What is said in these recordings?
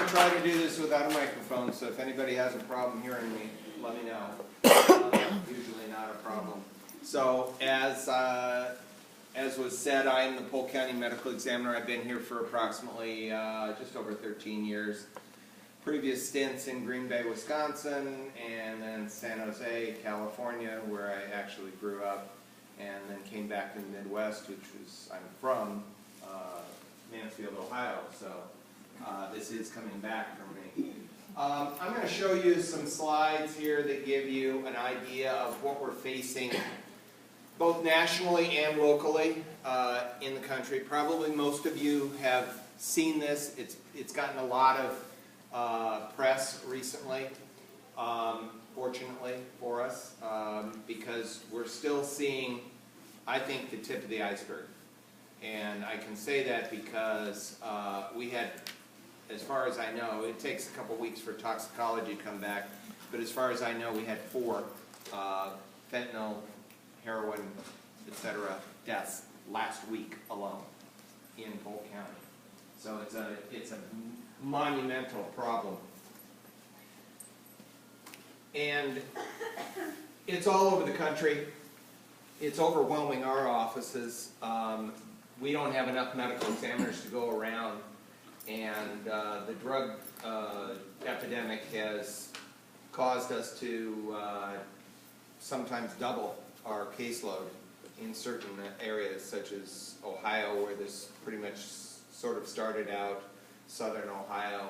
try to do this without a microphone, so if anybody has a problem hearing me, let me know. Usually not a problem. So, as was said, I am the Polk County Medical Examiner. I've been here for approximately just over 13 years. Previous stints in Green Bay, Wisconsin, and then San Jose, California, where I actually grew up, and then came back to the Midwest, which was, I'm from Mansfield, Ohio, so this is coming back for me. I'm going to show you some slides here that give you an idea of what we're facing both nationally and locally in the country. Probably most of you have seen this. It's gotten a lot of press recently, fortunately for us, because we're still seeing, I think, the tip of the iceberg. And I can say that because we had, as far as I know, it takes a couple weeks for toxicology to come back, but as far as I know, we had 4 fentanyl, heroin, etc. deaths last week alone in Polk County. So it's a monumental problem. And it's all over the country. It's overwhelming our offices. We don't have enough medical examiners to go around, and the drug epidemic has caused us to sometimes double our caseload in certain areas, such as Ohio, where this pretty much sort of started out, southern Ohio,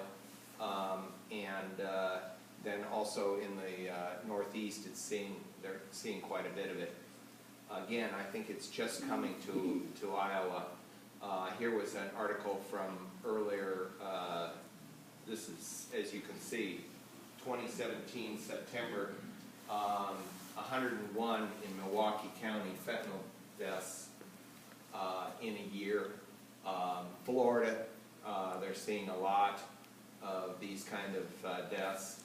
and then also in the Northeast, they're seeing quite a bit of it. Again, I think it's just coming to Iowa. Here was an article from earlier, this is, as you can see, 2017, September, 101 in Milwaukee County fentanyl deaths in a year. Florida, they're seeing a lot of these kind of deaths.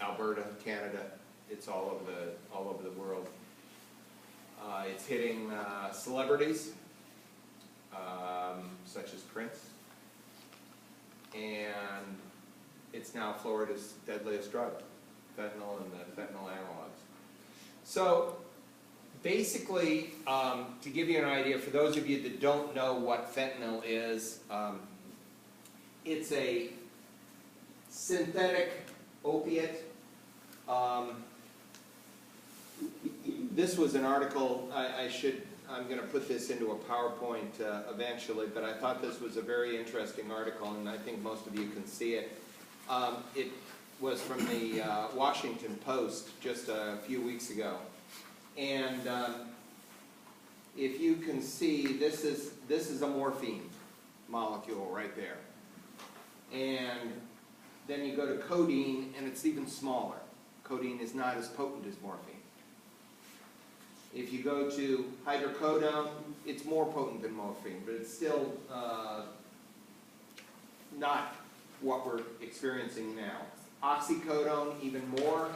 Alberta, Canada, it's all over the world. It's hitting celebrities such as Prince, and it's now Florida's deadliest drug, fentanyl and the fentanyl analogs. So basically, to give you an idea, for those of you that don't know what fentanyl is, it's a synthetic opiate. This was an article, I'm going to put this into a PowerPoint eventually, but I thought this was a very interesting article, and I think most of you can see it. It was from the Washington Post just a few weeks ago. And if you can see, this is a morphine molecule right there. And then you go to codeine, and it's even smaller. Codeine is not as potent as morphine. If you go to hydrocodone, it's more potent than morphine, but it's still not what we're experiencing now. Oxycodone, even more.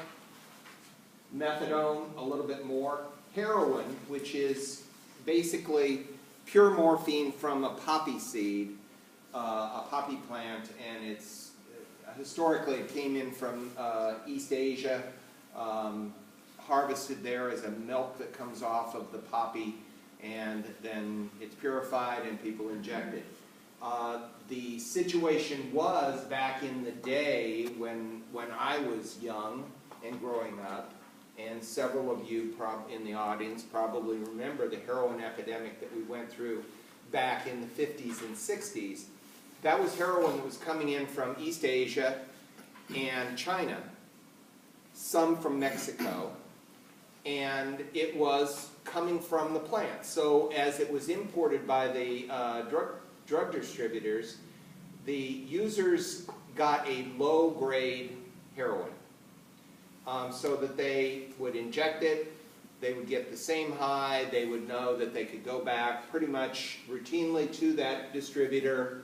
Methadone, a little bit more. Heroin, which is basically pure morphine from a poppy seed, a poppy plant, and it's historically it came in from East Asia, harvested there as a milk that comes off of the poppy, and then it's purified and people inject it. The situation was back in the day when I was young and growing up, and several of you in the audience probably remember the heroin epidemic that we went through back in the 50s and 60s. That was heroin that was coming in from East Asia and China, some from Mexico, and it was coming from the plant. So as it was imported by the drug distributors, the users got a low-grade heroin. So that they would inject it, they would get the same high, they would know that they could go back pretty much routinely to that distributor,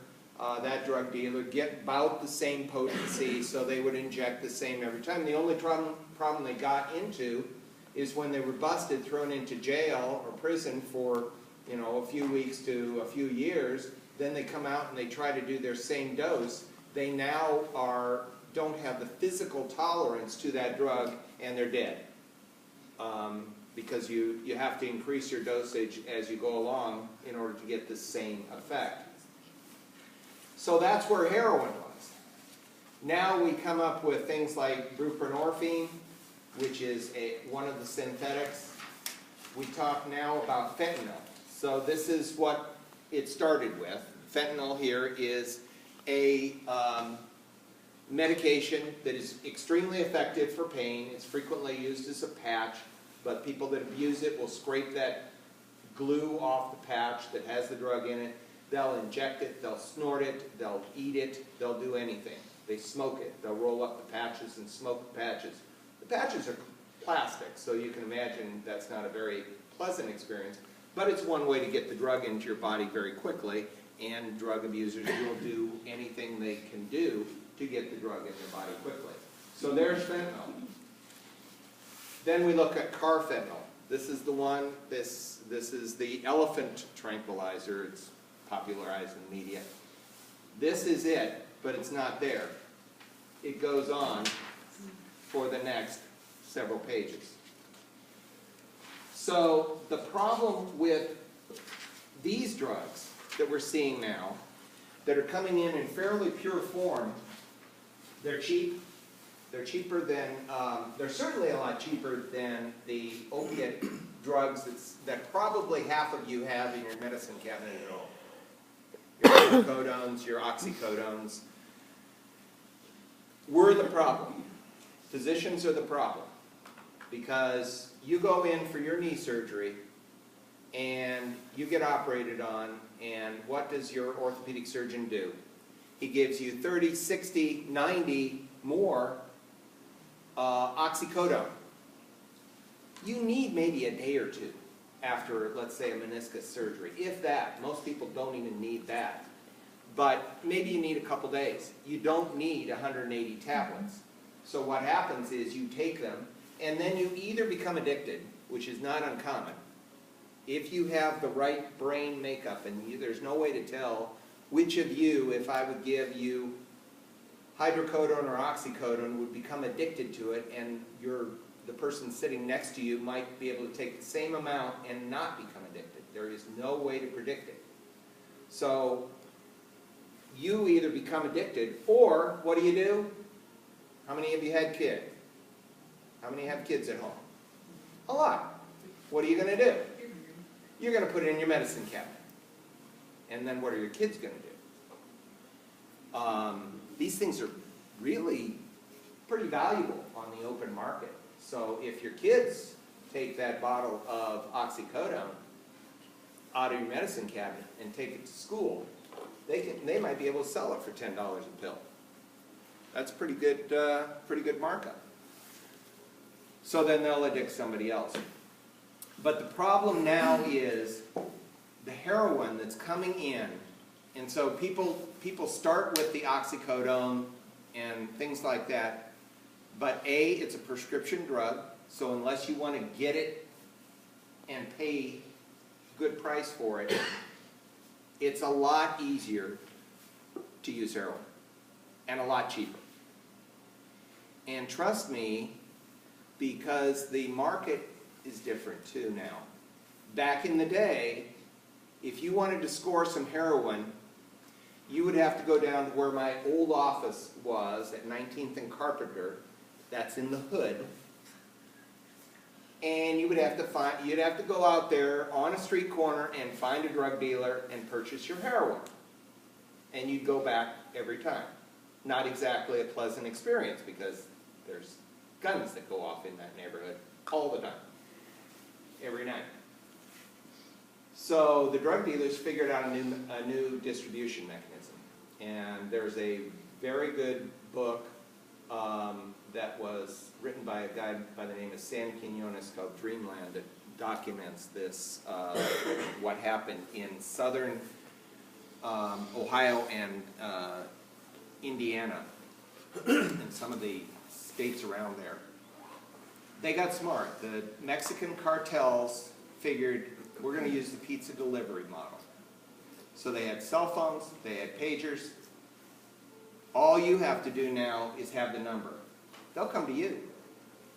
that drug dealer, get about the same potency, so they would inject the same every time. The only problem they got into is when they were busted, thrown into jail or prison for, a few weeks to a few years, then they come out and they try to do their same dose, they now don't have the physical tolerance to that drug, and they're dead. Because you have to increase your dosage as you go along in order to get the same effect. So that's where heroin was. Now we come up with things like buprenorphine, which is one of the synthetics. We talk now about fentanyl. So this is what it started with. Fentanyl here is a medication that is extremely effective for pain. It's frequently used as a patch, but people that abuse it will scrape that glue off the patch that has the drug in it. They'll inject it, they'll snort it, they'll eat it, they'll do anything. They smoke it. They'll roll up the patches and smoke the patches. The patches are plastic, so you can imagine that's not a very pleasant experience, but it's one way to get the drug into your body very quickly, and drug abusers will do anything they can do to get the drug in their body quickly. So there's fentanyl. Then we look at carfentanil. This is the one, this is the elephant tranquilizer. It's popularized in the media. This is it, but it's not there. It goes on for the next several pages. So the problem with these drugs that we're seeing now, that are coming in fairly pure form, they're cheap. They're cheaper than, they're certainly a lot cheaper than the opiate drugs that probably half of you have in your medicine cabinet at home. Your hydrocodones, your oxycodones. We're the problem. Physicians are the problem. Because you go in for your knee surgery and you get operated on, and what does your orthopedic surgeon do? He gives you 30, 60, 90 more oxycodone. You need maybe a day or two after, let's say, a meniscus surgery. If that. Most people don't even need that. But maybe you need a couple days. You don't need 180 tablets. So what happens is you take them, and then you either become addicted, which is not uncommon, if you have the right brain makeup, and there's no way to tell which of you, if I would give you hydrocodone or oxycodone, would become addicted to it, and the person sitting next to you might be able to take the same amount and not become addicted. There is no way to predict it. So you either become addicted, or what do? How many of you had kids? How many have kids at home? A lot. What are you going to do? You're going to put it in your medicine cabinet. And then what are your kids going to do? These things are really pretty valuable on the open market. So if your kids take that bottle of oxycodone out of your medicine cabinet and take it to school, they might be able to sell it for $10 a pill. That's pretty good markup. So then they'll addict somebody else. But the problem now is the heroin that's coming in, and so people start with the oxycodone and things like that, but A, it's a prescription drug, so unless you want to get it and pay good price for it, it's a lot easier to use heroin, and a lot cheaper. And trust me, because the market is different too now. Back in the day, if you wanted to score some heroin, you would have to go down to where my old office was at 19th and Carpenter. That's in the hood. And you'd have to go out there on a street corner and find a drug dealer and purchase your heroin. And you'd go back every time. Not exactly a pleasant experience, because there's guns that go off in that neighborhood all the time, every night. So the drug dealers figured out a new distribution mechanism. And there's a very good book that was written by a guy by the name of Sam Quinones called Dreamland, that documents this, what happened in southern Ohio and Indiana, and some of the states around there. They got smart. The Mexican cartels figured, we're going to use the pizza delivery model. So they had cell phones, they had pagers. All you have to do now is have the number. They'll come to you.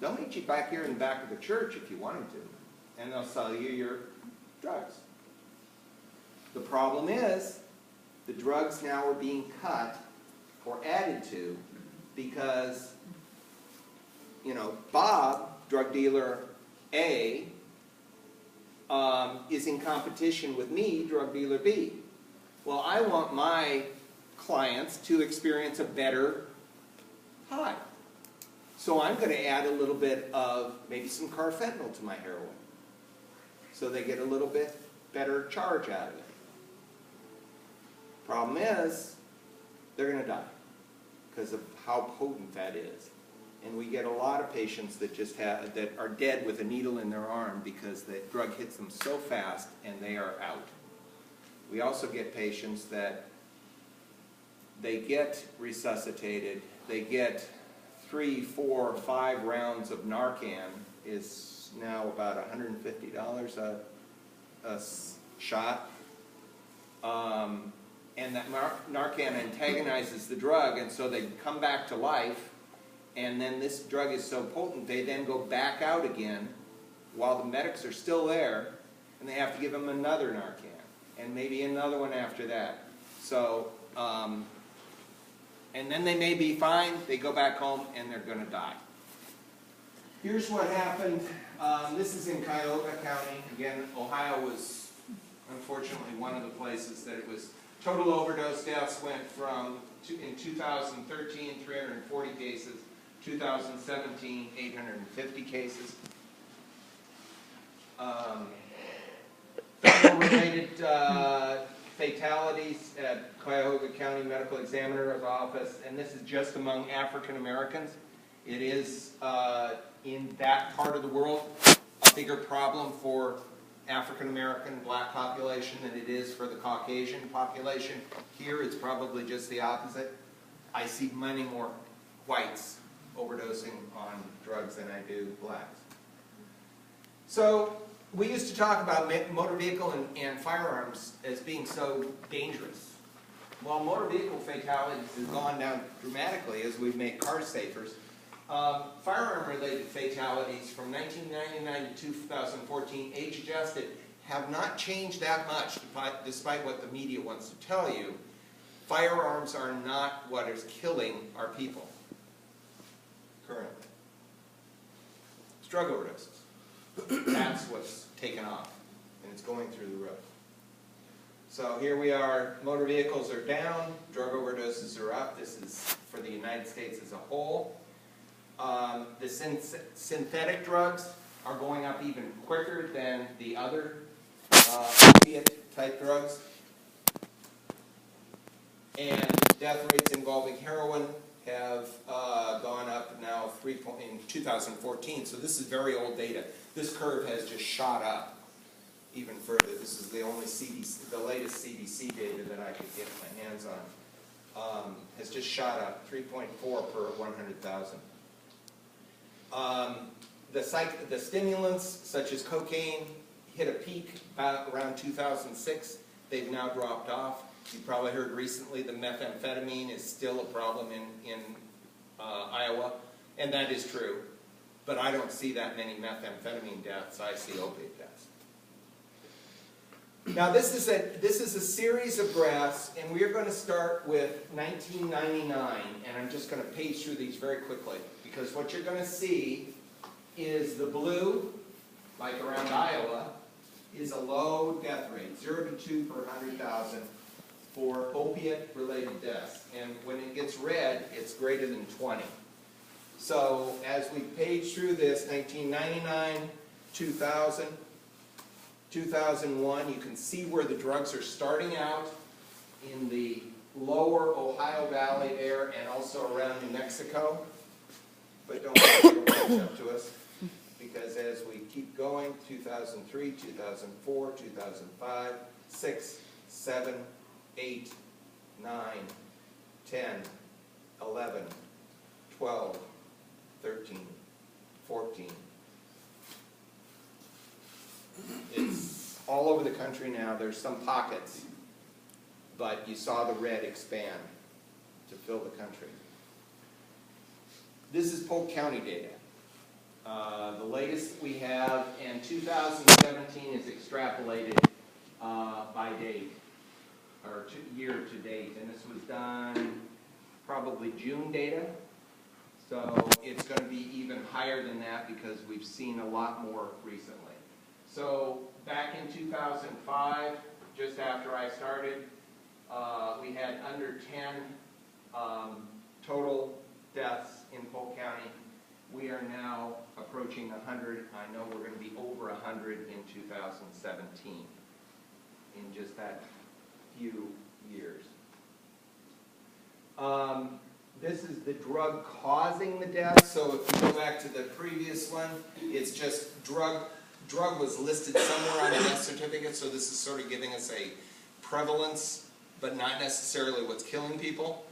They'll meet you back here in the back of the church if you want them to, and they'll sell you your drugs. The problem is, the drugs now are being cut or added to because, you know, Bob, drug dealer A, is in competition with me, drug dealer B. Well, I want my clients to experience a better high. So I'm going to add a little bit of maybe some carfentanil to my heroin. So they get a little bit better charge out of it. Problem is, they're going to die because of how potent that is. And we get a lot of patients that just have, that are dead with a needle in their arm because the drug hits them so fast and they are out. We also get patients that they get resuscitated, they get 3, 4, 5 rounds of Narcan, is now about $150 a shot. And that Narcan antagonizes the drug, and so they come back to life, and then this drug is so potent, they then go back out again while the medics are still there, and they have to give them another Narcan, and maybe another one after that. So, and then they may be fine, they go back home, and they're going to die. Here's what happened. This is in Cuyahoga County. Again, Ohio was unfortunately one of the places that it was. Total overdose deaths went from, in 2013, 340 cases, 2017, 850 cases. Fentanyl-related fatalities at Cuyahoga County Medical Examiner's office, and this is just among African Americans. It is, in that part of the world, a bigger problem for African American black population than it is for the Caucasian population. Here it's probably just the opposite. I see many more whites overdosing on drugs than I do blacks. So we used to talk about motor vehicle and firearms as being so dangerous. Well, motor vehicle fatalities have gone down dramatically as we've made cars safer. Firearm-related fatalities from 1999 to 2014, age-adjusted, have not changed that much, despite what the media wants to tell you. Firearms are not what is killing our people currently. It's drug overdoses. That's what's taken off, and it's going through the roof. So here we are, motor vehicles are down, drug overdoses are up. This is for the United States as a whole. The synthetic drugs are going up even quicker than the other opiate-type drugs. And death rates involving heroin have gone up now in 2014. So this is very old data. This curve has just shot up even further. This is the only CDC, the latest CDC data that I could get my hands on. Has just shot up 3.4 per 100,000. The stimulants, such as cocaine, hit a peak about around 2006. They've now dropped off. You probably heard recently the methamphetamine is still a problem in Iowa, and that is true. But I don't see that many methamphetamine deaths. I see opiate deaths. Now this is a series of graphs, and we are going to start with 1999, and I'm just going to page through these very quickly, because what you're going to see is the blue, like around Iowa, is a low death rate, 0 to 2 per 100,000 for opiate-related deaths. And when it gets red, it's greater than 20. So as we page through this, 1999, 2000, 2001, you can see where the drugs are starting out in the lower Ohio Valley area and also around New Mexico. But don't let it catch up to us, because as we keep going, 2003, 2004, 2005, 6, 7, 8, 9, 10, 11, 12, 13, 14. It's all over the country now. There's some pockets. but you saw the red expand to fill the country. This is Polk County data. The latest we have, and 2017 is extrapolated by date, or year to date, and this was done probably June data, so it's going to be even higher than that because we've seen a lot more recently. So back in 2005, just after I started, we had under 10 total deaths in Polk County. We are now approaching 100. I know we're going to be over 100 in 2017 in just that few years. This is the drug causing the death. So if you go back to the previous one, it's just drug was listed somewhere on the death certificate, so this is sort of giving us a prevalence, but not necessarily what's killing people.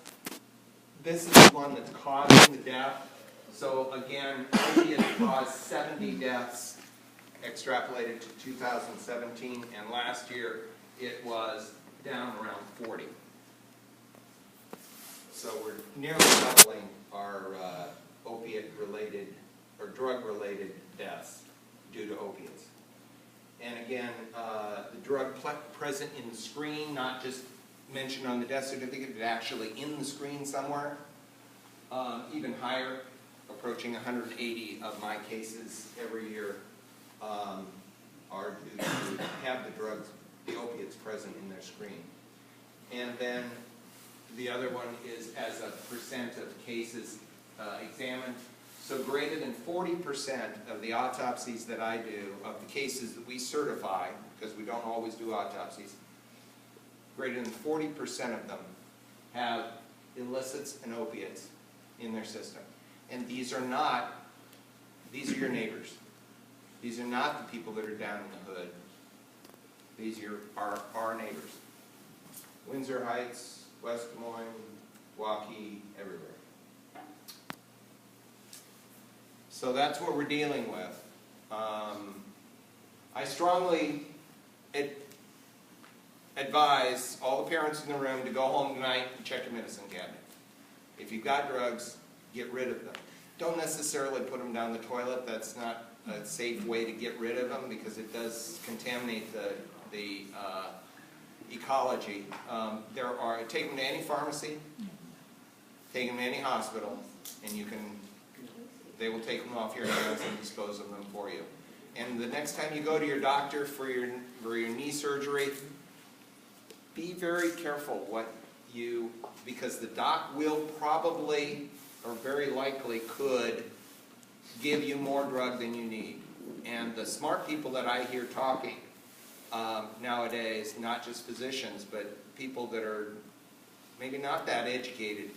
This is the one that's causing the death. So again, opiates caused 70 deaths extrapolated to 2017, and last year it was down around 40. So we're nearly doubling our opiate-related or drug-related deaths due to opiates. And again, the drug present in the screen, not just mentioned on the death certificate, but actually in the screen somewhere, even higher, approaching 180 of my cases every year are due to have the opiates present in their screen. And then the other one is as a percent of cases examined. So greater than 40% of the autopsies that I do, of the cases that we certify, because we don't always do autopsies, greater than 40% of them have illicits and opiates in their system. And these are your neighbors. These are not the people that are down in the hood. These are our neighbors. Windsor Heights, West Des Moines, Waukee, everywhere. So that's what we're dealing with. I strongly advise all the parents in the room to go home tonight and check your medicine cabinet. If you've got drugs, get rid of them. Don't necessarily put them down the toilet. That's not a safe way to get rid of them because it does contaminate the ecology. Take them to any pharmacy, take them to any hospital, and they will take them off your hands and dispose of them for you. And the next time you go to your doctor for your knee surgery, be very careful because the doc will probably, or very likely could, give you more drug than you need. And the smart people that I hear talking nowadays, not just physicians, but people that are maybe not that educated,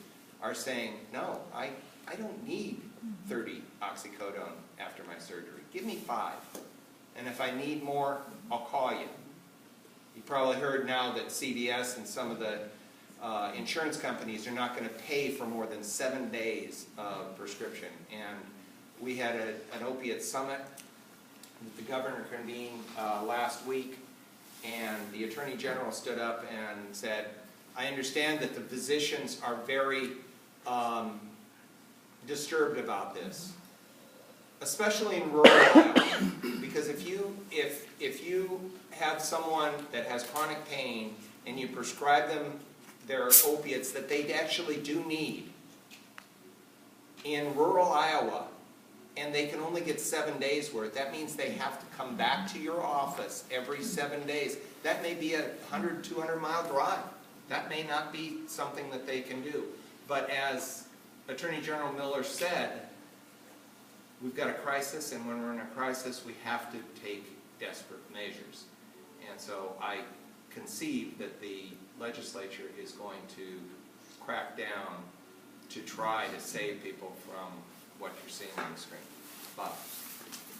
are saying, no, I don't need 30 oxycodone after my surgery. Give me 5. And if I need more, I'll call you. You probably heard now that CVS and some of the insurance companies are not going to pay for more than 7 days of prescription. And we had an opiate summit that the governor convened last week, and the Attorney General stood up and said, I understand that the physicians are very disturbed about this, especially in rural Iowa, because if you have someone that has chronic pain and you prescribe them their opiates that they actually do need in rural Iowa, and they can only get 7 days worth, that means they have to come back to your office every 7 days. That may be a 100, 200 mile drive. That may not be something that they can do. But as Attorney General Miller said, we've got a crisis, and when we're in a crisis, we have to take desperate measures. And so I conceive that the legislature is going to crack down to try to save people from what you're seeing on the screen. Bob.